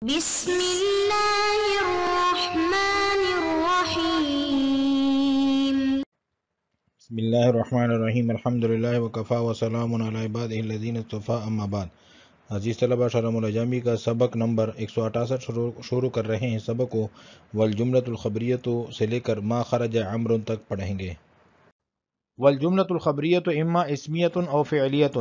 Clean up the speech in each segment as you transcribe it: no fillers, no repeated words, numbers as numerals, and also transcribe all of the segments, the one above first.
بسم اللہ الرحمن الرحیم بسم اللہ الرحمن الرحیم الحمدللہ وکفا وسلام علی عبادہ الذین اصطفیٰ اما بعد۔ عزیز طلبہ، شرح الاجامی کا سبق نمبر 168 شروع کر رہے ہیں۔ سبق کو والجملۃ الخبریۃ سے لے کر ما خرج عمرو تک پڑھیں گے۔ والجملۃ الخبریۃ اما اسمیۃ او فعلیۃ،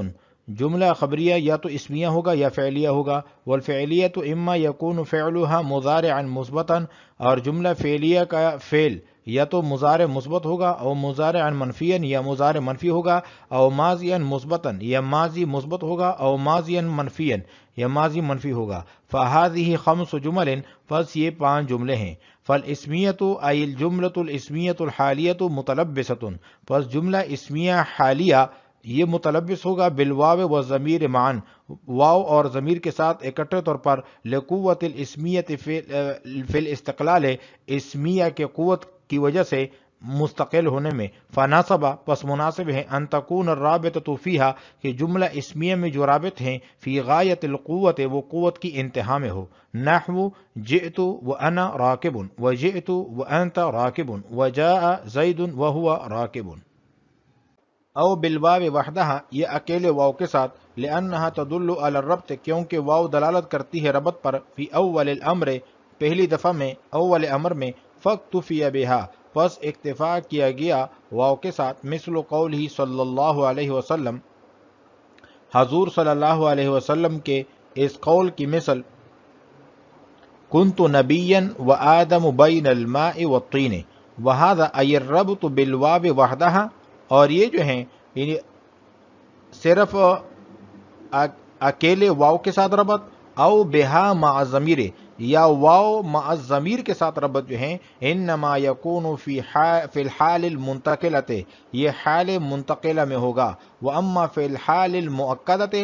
جملہ خبریہ یا تو اسمیہ ہوگا یا فعلیہ ہوگا۔ والفعلیۃ اما یکون فعلها مضارعا مثبتا، اور جملہ فعلیہ کا فعل یا تو مضارع مثبت ہوگا او مضارعا منفیا یا مضارع منفی ہوگا، او ماضیا مثبتا یا ماضی مثبت ہوگا، او ماضیا منفیا یا ماضی منفی ہوگا۔ فهذه خمس جمل، پس یہ 5 جملے ہیں۔ فالاسمیۃ ای الجملۃ الاسمیۃ الحالیۃ متلبسۃ، پس جملہ اسمیہ حالیہ یہ متلبس ہوگا بالواو والضمیر معا، واو اور ضمیر کے ساتھ اکٹھے طور پر، لقوت الاسمیۃ فی الاستقلال، اسمیہ کے قوت کی وجہ سے مستقل ہونے میں۔ فناسب، پس مناسب ہے، ان تکون الرابطۃ فیہا، کہ جملہ اسمیہ میں جو رابط ہیں، فی غایت القوت، وہ قوت کی انتہا میں ہو۔ نحو جئت وانا راکب، وجئت وانت راکب، وجاء زید وهو راکب۔ او بالواو وحدہ، یہ اکیلے واو کے ساتھ، لانہا تدل علی الربط، کیونکہ واو دلالت کرتی ہے ربط پر، فی اول الامر، پہلی دفعہ میں، اول امر میں، فاکتفی بہا، پس اکتفا کیا گیا واو کے ساتھ، مثل قولہ صلی اللہ علیہ وسلم، حضور صلی اللہ علیہ وسلم کے اس قول کی مثل، کنت نبیا وآدم بین الماء والطین، وہذا ای الربط بالواو وحدہ، اور یہ جو ہیں یعنی صرف اکیلے واو کے ساتھ ربط، او بہا مع الضمیر، یا واو مع الضمیر کے ساتھ ربط جو ہیں، انما یکون فی الحال المنتقلۃ، یہ حال منتقلہ میں ہوگا، واما فی الحال المؤکدۃ،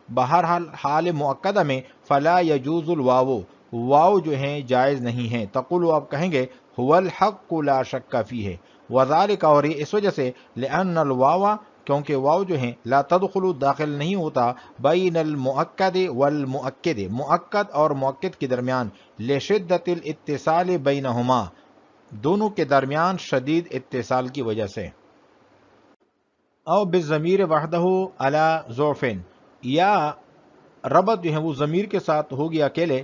بہرحال حال مؤکدہ میں، فلا یجوز الواو، واو جو ہیں جائز نہیں ہیں۔ تقول، آپ کہیں گے، هو الحق لا شک فیہ، وذالک، اور یہ اس وجہ سے، لأن الواو، کیونکہ واو جو ہیں، لا تدخل، داخل نہیں ہوتا، بین المؤکد والمؤکد، مؤکد اور مؤکد کے درمیان، لشدت الاتصال بینہما، دونوں کے درمیان شدید اتصال کی وجہ سے۔ او بالضمیر وحدہ علی ضعف، یا ربط جو ہے وہ ضمیر کے ساتھ ہوگی اکیلے،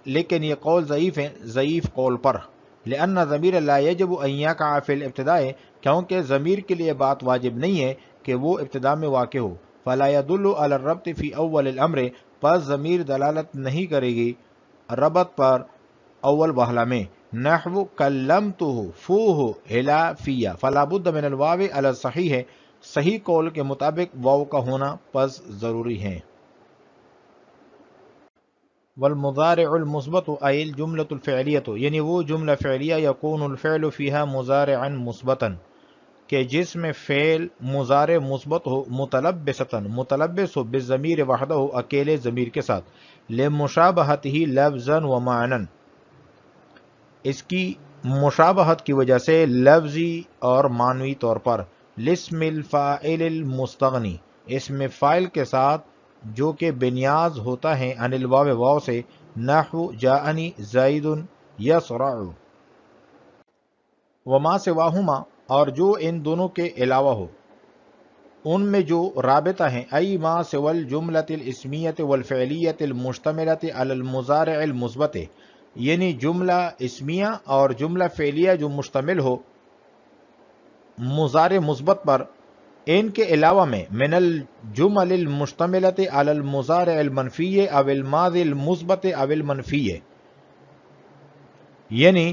لیکن یہ قول ضعیف ہے، ضعیف قول پر، لأن ضمیر لا یجب ان یقع فی الابتداء، کیونکہ ضمیر کے لیے بات واجب نہیں ہے کہ وہ ابتدا میں واقع ہو، فلا يدل علی الربط فی اول الامر، پس ضمیر دلالت نہیں کرے گی ربط پر اول وہلہ میں۔ نحو کلمتہ فوہ ہلا فیہ، فلا بد من الواو علی الصحیح، صحیح قول کے مطابق واو کا ہونا پس ضروری ہے۔ والمضارع المثبت ای الجملۃ الفعلیۃ، یعنی وہ جملہ فعلیہ یکون الفعل فیہا مضارعا مثبتا، کہ جس میں فعل مضارع مثبت ہو، متلبس ہو، بالضمیر وحدہ، اکیلے ضمیر کے ساتھ، لمشابہتہ لفظا و معنی، اس کی مشابہت کی وجہ سے لفظی اور معنوی طور پر، لاسم الفاعل المستغنی، اسم فاعل کے ساتھ جو کہ بنیاز ہوتا ہے عن الواو، واو سے، نحو جاءنی زید یسرع، وما سواہما، اور جو ان دونوں کے علاوہ ہو، ان میں جو رابطہ ہیں، ای ما سوى الجملۃ الاسمیۃ والفعلیۃ المشتملۃ علی المضارع المثبت، یعنی جملہ اسمیہ اور جملہ فعلیہ جو مشتمل ہو مضارع مثبت پر، ان کے علاوہ میں، من الجمل المشتملۃ علی المضارع المنفی او الماضی المثبت او المنفی، یعنی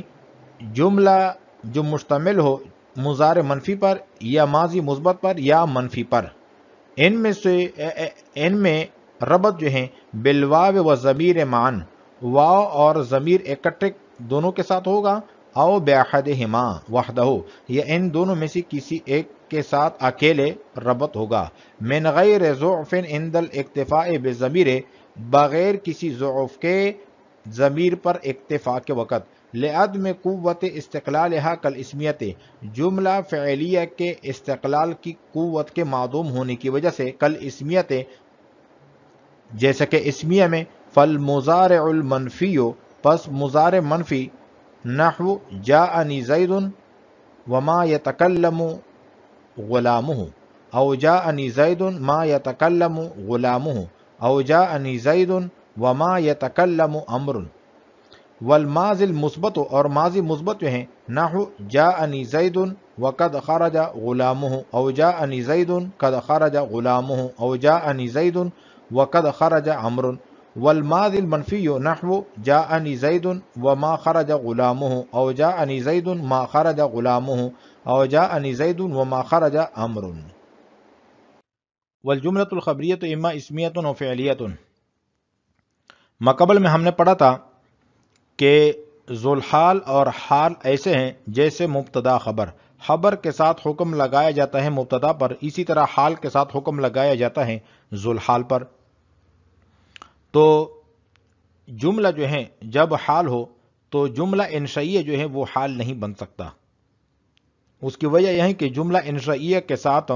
جملہ جو مشتمل ہو مضارع منفی پر یا ماضی مثبت پر یا منفی پر، ان میں ربط جو ہیں بالواو و ضمیر معا، واو اور ضمیر اکٹھے دونوں کے ساتھ ہوگا، او باحدہما وحدہ، یا ان دونوں میں سے کسی ایک کے ساتھ اکیلے ربط ہوگا، من غیر ضعف عند الاکتفاء بالضمیر، بغیر کسی ضعف کے ضمیر پر اکتفا کے وقت، لعدم قوت استقلالها کالاسمیت، جملہ فعلیہ کے استقلال کی قوت کے معدوم ہونے کی وجہ سے، کالاسمیت، جیسا کہ اسمیہ میں، فالمضارع المنفی، پس مضارع منفی نحو جاءنی زید وما یتکلم غلامہ، او جاءنی زید ما یتکلم غلامہ، او جاءنی زید وما یتکلم امر۔ والماضی المثبت، اور ماضی مثبت جو ہیں نحو جاءنی زید وقد خرج غلامہ، او جاءنی زید قد خرج غلامہ، او جاءنی زید وقد خرج عمر۔ والماضی المنفی نحو جاءنی زید وما خرج غلامہ، او جاءنی زید ما خرج غلامہ، او جاءنی زید وما خرج عمر۔ والجملۃ الخبریۃ اما اسمیۃ و فعلیۃ۔ مقبل میں ہم نے پڑھا تھا کہ ذوالحال اور حال ایسے ہیں جیسے مبتدا خبر، خبر کے ساتھ حکم لگایا جاتا ہے مبتدا پر، اسی طرح حال کے ساتھ حکم لگایا جاتا ہے ذوالحال پر۔ تو جملہ جو ہے جب حال ہو تو جملہ انشائیہ جو ہے وہ حال نہیں بن سکتا۔ اس کی وجہ یہ ہے کہ جملہ انشائیہ کے ساتھ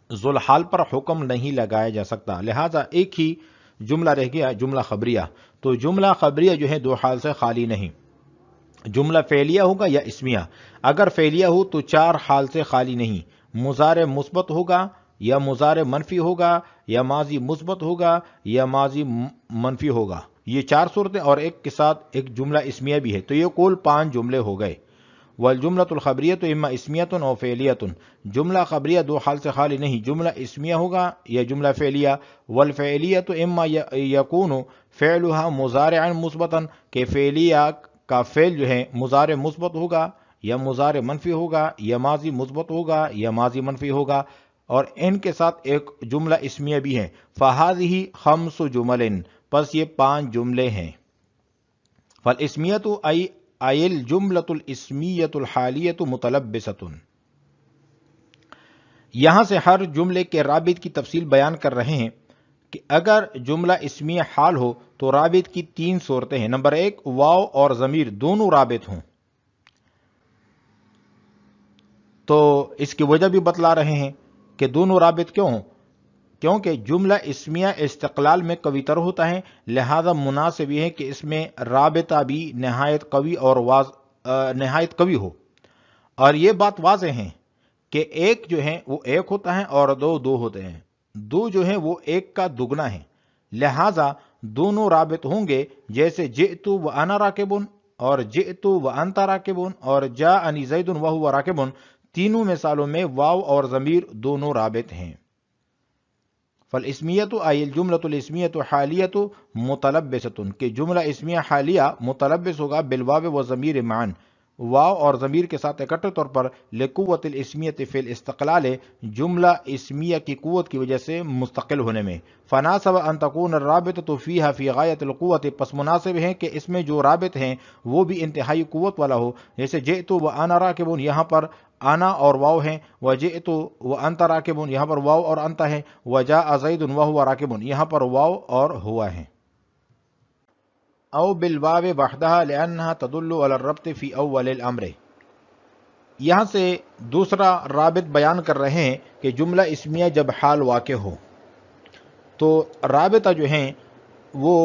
ذوالحال پر حکم نہیں لگایا جا سکتا، لہذا ایک ہی جملہ رہ گیا جملہ خبریہ۔ تو جملہ خبریہ جو ہے دو حال سے خالی نہیں، جملہ فعلیہ ہوگا یا اسمیہ۔ اگر فعلیہ ہو تو چار حال سے خالی نہیں، مضارع مثبت ہوگا یا مضارع منفی ہوگا یا ماضی مثبت ہوگا یا ماضی منفی ہوگا، یہ چار صورتیں، اور ایک کے ساتھ ایک جملہ اسمیہ بھی ہے، تو یہ کل 5 جملے ہو گئے۔ والجملۃ الخبریۃ اما اسمیۃ او فعلیۃ، جملہ خبریہ دو حال سے خالی نہیں، جملہ اسمیہ ہوگا یا جملہ فعلیہ۔ والفعلیۃ اما یکون فعلها مضارعا مثبتا، کہ فعلیہ کا فعل جو ہے مضارع مثبت ہوگا یا مضارع منفی ہوگا یا ماضی مثبت ہوگا یا ماضی منفی ہوگا، اور ان کے ساتھ ایک جملہ اسمیہ بھی ہے۔ فہذہ 5 جمل، پس یہ 5 جملے ہیں۔ فالاسمیۃ ای الجملۃ الاسمیۃ الحالیۃ متلبسۃ، یہاں سے ہر جملے کے رابط کی تفصیل بیان کر رہے ہیں کہ اگر جملہ اسمیہ حال ہو تو رابط کی 3 صورتیں ہیں۔ نمبر 1، واو اور ضمیر دونوں رابط ہوں، تو اس کی وجہ بھی بتلا رہے ہیں کہ دونوں رابط کیوں ہوں، کیونکہ جملہ اسمیہ استقلال میں قوی تر ہوتا ہے، لہذا مناسب یہ ہے کہ اس میں رابطہ بھی نہایت قوی اور نہایت قوی ہو۔ اور یہ بات واضح ہے کہ ایک جو ہے وہ ایک ہوتا ہے اور دو ہوتے ہیں، دو جو ہے وہ ایک کا دگنا ہے، لہذا دونوں رابط ہوں گے، جیسے جئت وانا راکب اور جئت وانت راکب اور جاءنی زید وہو راکب، تینوں مثالوں میں واو اور ضمیر دونوں رابط ہیں۔ فالاسمیۃ ای الجملۃ الاسمیۃ حالیۃ متلبسۃ، کہ جملہ اسمیہ حالیہ متلبس ہوگا بالواو و ضمیر معا، واو اور ضمیر کے ساتھ اکٹھے طور پر، لقوت الاسمیۃ فی الاستقلال، جملہ اسمیہ کی قوت کی وجہ سے مستقل ہونے میں۔ فناسب ان تکون الرابطۃ فیہا فی غایۃ القوۃ، پس مناسب ہے کہ اس میں جو رابط ہیں وہ بھی انتہائی قوت والا ہو، جیسے جئت وانا راکب، یہاں پر آنا اور واو ہیں، وجئت وانت راکب، یہاں پر واو اور انت ہیں، وجاء زید وہو راکب، یہاں پر واو اور ہوا ہیں۔ او بالواو وحدها لانها تدل على الربط في اول الامر، یہاں سے دوسرا رابط بیان کر رہے ہیں کہ جملہ اسمیہ جب حال واقع ہو تو رابطہ جو ہیں وہ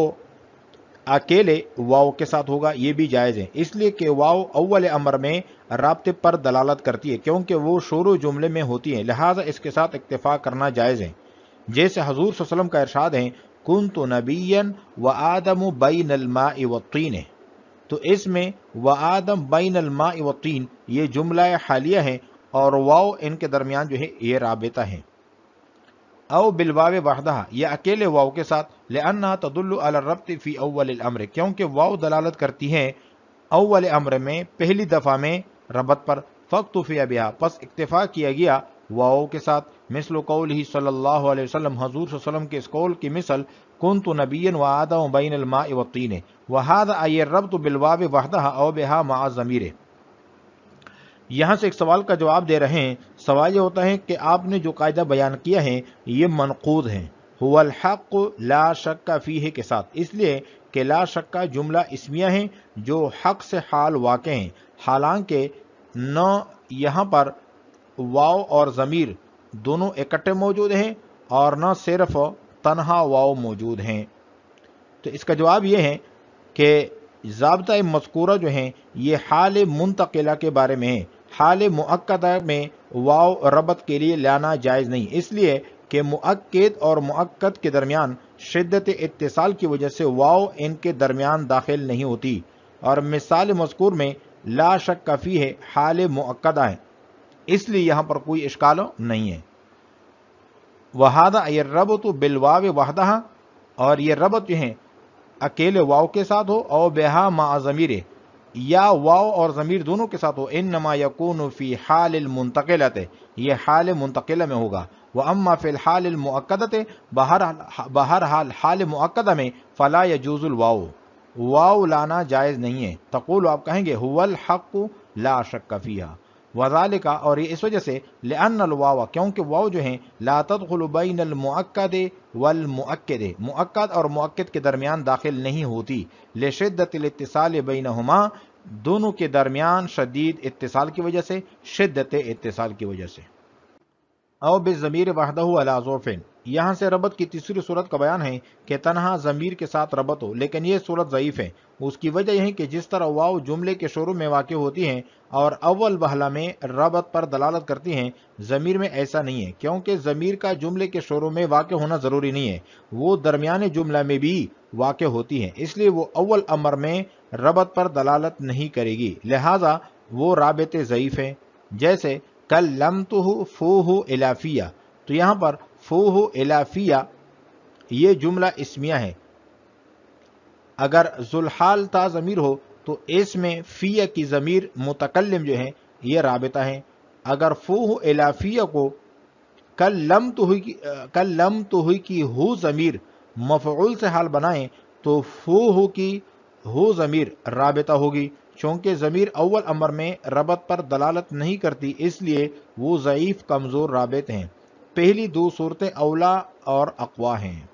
اکیلے واو کے ساتھ ہوگا، یہ بھی جائز ہے، اس لیے کہ واو اول امر میں رابطے پر دلالت کرتی ہے کیونکہ وہ شروع جملے میں ہوتی ہے، لہٰذا اس کے ساتھ اکتفا کرنا جائز ہے، جیسے حضور صلی اللہ علیہ وسلم کا ارشاد ہے کنت نبیا وآدم بین الماء والطین، تو اس میں وآدم بین الماء والطین یہ جملہ حالیہ ہے اور واو ان کے درمیان جو ہے یہ رابطہ ہے۔ او بالواو وحدہ، یہ اکیلے واو کے ساتھ، لانها تدل علی الربط فی اول الامر، کیونکہ واو دلالت کرتی ہے اول امر میں پہلی دفعہ میں ربط پر، فاکتفی بہا، پس اکتفا کیا گیا واو کے ساتھ، مثل قولہ صلی اللہ علیہ وسلم، حضور صلی اللہ علیہ وسلم کے اس قول کی مثل کنت نبیا وآدم بین الماء والطین، وہذا ای الربط بالواو وحدہ او بہا مع الضمیر۔ یہاں سے ایک سوال کا جواب دے رہے ہیں، سوال یہ ہوتا ہے کہ آپ نے جو قاعدہ بیان کیا ہے یہ منقوض ہے، هو الحق لا شک فیہ کے ساتھ، اس لیے کہ لا شک جملہ اسمیہ ہے جو حق سے حال واقع ہیں، حالانکہ نہ یہاں پر واو اور ضمیر دونوں اکٹھے موجود ہیں اور نہ صرف تنہا واو موجود ہیں۔ تو اس کا جواب یہ ہے کہ ضابطہ مذکورہ جو ہیں یہ حال منتقلہ کے بارے میں ہے، حال مؤکدہ میں واو ربط کے لیے لانا جائز نہیں، اس لیے کہ مؤکد اور مؤکد کے درمیان شدت اتصال کی وجہ سے واو ان کے درمیان داخل نہیں ہوتی، اور مثال مذکور میں لا شک فیہ ہے حال مؤکدہ ہے، اس لیے یہاں پر کوئی اشکال نہیں ہے۔ وَهَذَا يَرَّبُطُ بِالْوَاوِ وَحْدَهَا، اور یہ ربط جو ہیں اکیلے واو کے ساتھ ہو، او بہا مع ضمیر، یا واو اور ضمیر دونوں کے ساتھ ہو، انما یکون فی حال المنتقلۃ، یہ حال منتقلہ میں ہوگا، واما فی الحال المؤکدۃ، بہرحال حال مؤکدہ میں فلا یجوز الواو، واو لانا جائز نہیں ہے، تقول آپ کہیں گے هو الحق لا شک فیہا، وذالک، اور یہ اس وجہ سے لأن الواو، کیونکہ واو جو ہیں لا تدخل بین المؤکد والمؤکد، مؤکد اور مؤکد کے درمیان داخل نہیں ہوتی، لشدت الاتصال بینہما، دونوں کے درمیان شدید اتصال کی وجہ سے، شدت اتصال کی وجہ سے۔ او بالضمیر وحدہ علی ظرف، یہاں سے ربط کی تیسری صورت کا بیان ہے کہ تنہا ضمیر کے ساتھ ربط ہو، لیکن یہ صورت ضعیف ہے، اس کی وجہ یہ ہے کہ جس طرح واو جملے کے شروع میں واقع ہوتی ہیں اور اول وہلہ میں ربط پر دلالت کرتی ہیں، ضمیر میں ایسا نہیں ہے، کیونکہ ضمیر کا جملے کے شروع میں واقع ہونا ضروری نہیں ہے، وہ درمیان جملہ میں بھی واقع ہوتی ہے، اس لیے وہ اول امر میں ربط پر دلالت نہیں کرے گی، لہذا وہ رابط ضعیف ہے۔ جیسے کلمتہ فوہ الافیہ، تو یہاں پر فوہ الافیہ یہ جملہ اسمیہ ہے، اگر ذوالحال تا ضمیر ہو تو اس میں فیہ کی ضمیر متکلم جو ہے یہ رابطہ ہے، اگر فوہ الافیہ کو کلمتہ کی ہو ضمیر مفعول سے حال بنائیں تو فوہ کی ہو ضمیر رابطہ ہوگی، چونکہ ضمیر اول امر میں ربط پر دلالت نہیں کرتی، اس لیے وہ ضعیف کمزور رابط ہیں، پہلی دو صورتیں اولا اور اقوا ہیں۔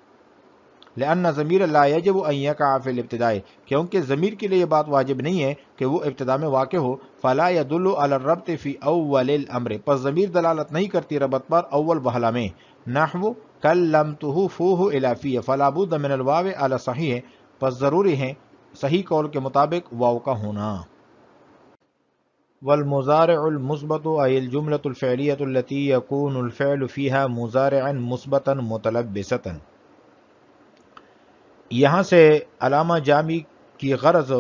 لأن ضمیر لا یجب ان یقع فی الابتداء، کیونکہ ضمیر کے لیے یہ بات واجب نہیں ہے کہ وہ ابتدا میں واقع ہو، فلا يدل علی الربط فی اول الامر، پس ضمیر دلالت نہیں کرتی ربط پر اول وہلہ میں، نحو کلمتہ فوہ الافیہ، فلا بد من الواو علی صحیح، پس ضروری ہے صحیح قول کے مطابق واو کا ہونا۔ والمضارع المثبت ای الجملة الفعلیة التي يكون الفعل فيها مضارعا مثبتا متلبسا، یہاں سے علامہ جامی کی غرض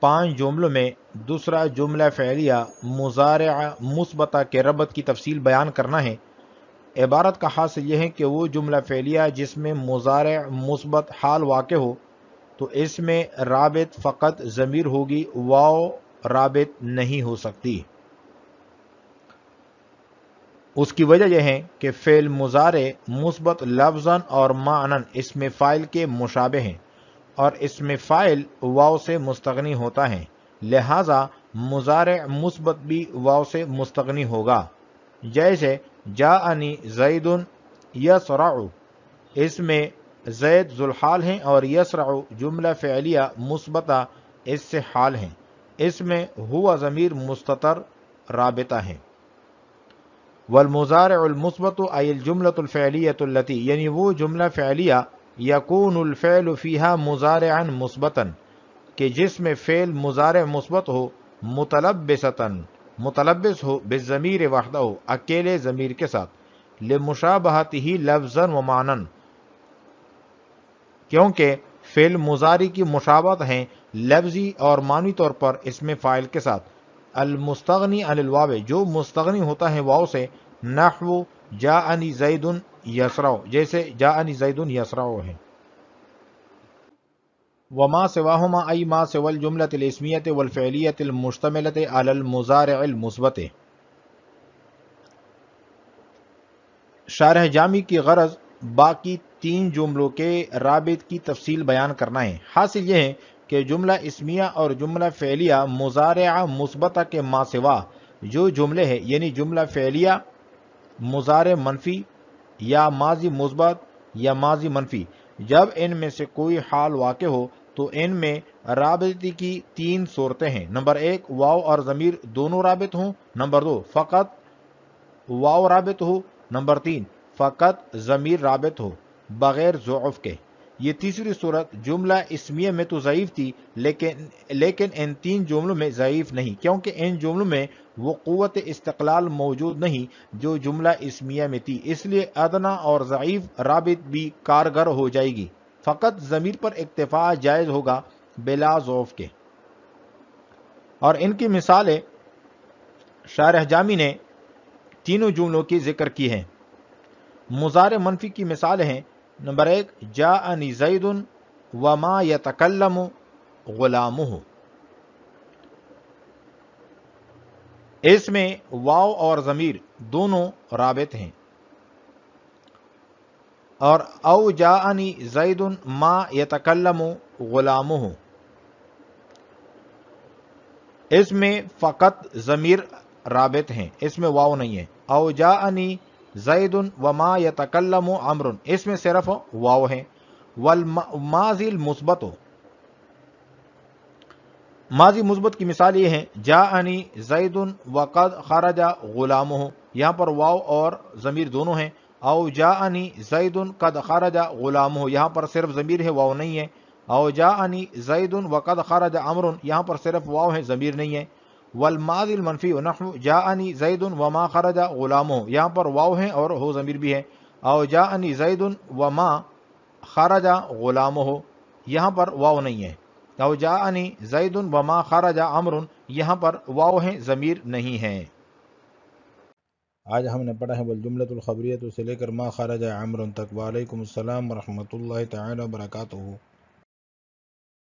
5 جملوں میں دوسرا جملہ فعلیہ مضارع مثبتہ کے ربط کی تفصیل بیان کرنا ہے۔ عبارت کا حاصل یہ ہے کہ وہ جملہ فعلیہ جس میں مضارع مثبت حال واقع ہو تو اس میں رابط فقط ضمیر ہوگی، واو رابط نہیں ہو سکتی۔ اس کی وجہ یہ ہے کہ فعل مضارع مثبت لفظاً اور معناً اسم فاعل کے مشابہ ہیں، اور اسم فاعل واو سے مستغنی ہوتا ہے، لہذا مضارع مثبت بھی واو سے مستغنی ہوگا۔ جیسے جاءنی زید یسرع، اس میں زید ذوالحال ہیں اور یسرع جملہ فعلیہ مثبتہ اس سے حال ہیں، اس میں ہوا ضمیر مستتر رابطہ ہے۔ والمضارع المثبت ای الجملة الفعلیة التي، یعنی وہ جملہ فعلیہ یکون الفعل فیہا مضارعا مثبتا کہ جس میں فعل مضارع مثبت ہو، متلبس ہو بالضمیر وحدہ، اکیلے ضمیر کے ساتھ، لمشابہتہ لفظا و معنی، کیونکہ فعل مضارع کی مشابہت ہیں لفظی اور معنی طور پر اسم فاعل کے ساتھ، المستغنی عن الواو، جو مستغنی ہوتا ہے واو سے، نحو جاءنی زید یسرع، جیسے جاءنی زید یسرع ہے۔ وما سواہما ای ما سوى الجملة الاسمیة والفعلیة المشتملة على المضارع المثبت، شارح جامی کی غرض باقی 3 جملوں کے رابط کی تفصیل بیان کرنا ہے۔ حاصل یہ ہے کہ جملہ اسمیہ اور جملہ فعلیہ مضارع مثبتہ کے ما سوا جو جملے ہیں، یعنی جملہ فعلیہ مضارع منفی یا ماضی مثبت یا ماضی منفی، جب ان میں سے کوئی حال واقع ہو تو ان میں رابطے کی 3 صورتیں ہیں، نمبر 1 واو اور ضمیر دونوں رابط ہوں، نمبر 2 فقط واو رابط ہو، نمبر 3 فقط ضمیر رابط ہو بغیر ضعف کے۔ یہ تیسری صورت جملہ اسمیہ میں تو ضعیف تھی لیکن ان تین جملوں میں ضعیف نہیں، کیونکہ ان جملوں میں وہ قوت استقلال موجود نہیں جو جملہ اسمیہ میں تھی، اس لیے ادنا اور ضعیف رابط بھی کارگر ہو جائے گی، فقط ضمیر پر اکتفا جائز ہوگا بلا ضعف کے۔ اور ان کی مثالیں شارح جامی نے تینوں جملوں کی ذکر کی ہیں۔ مضارع منفی کی مثالیں ہیں، نمبر 1 جاءنی زید وما یتکلم غلامہ، اس میں واو اور ضمیر دونوں رابط ہیں۔ اور او جاءنی زید ما یتکلم غلامہ، اس میں فقط ضمیر رابط ہیں، اس میں واو نہیں ہے۔ او جاءنی زید وما یتکلم عمرو، اس میں صرف واو ہے۔ والماضی المثبت، ماضی مثبت کی مثال یہ ہے جاءنی زید وقد خرج غلامہ، یہاں پر واو اور ضمیر دونوں ہیں۔ او جاءنی زید قد خرج غلامہ، یہاں پر صرف ضمیر ہے، واو نہیں ہے۔ او جاءنی زید وقد خرج عمرو، یہاں پر صرف واو ہے، ضمیر نہیں ہے۔ والماضی المنفی نحو جاءنی زید وما خرج غلامہ، یہاں پر واو ہے اور ہو ضمیر بھی ہے۔ او جاءنی زید وما خرج غلامہ، یہاں پر واو نہیں ہے۔ او جاءنی زید وما خرج عمرو، یہاں پر واو ہے، ضمیر نہیں ہے۔ آج ہم نے پڑھا ہے والجملۃ الخبریۃ سے لے کر ما خرج عمرو تک۔ وعلیکم السلام ورحمۃ اللہ تعالی وبرکاتہ۔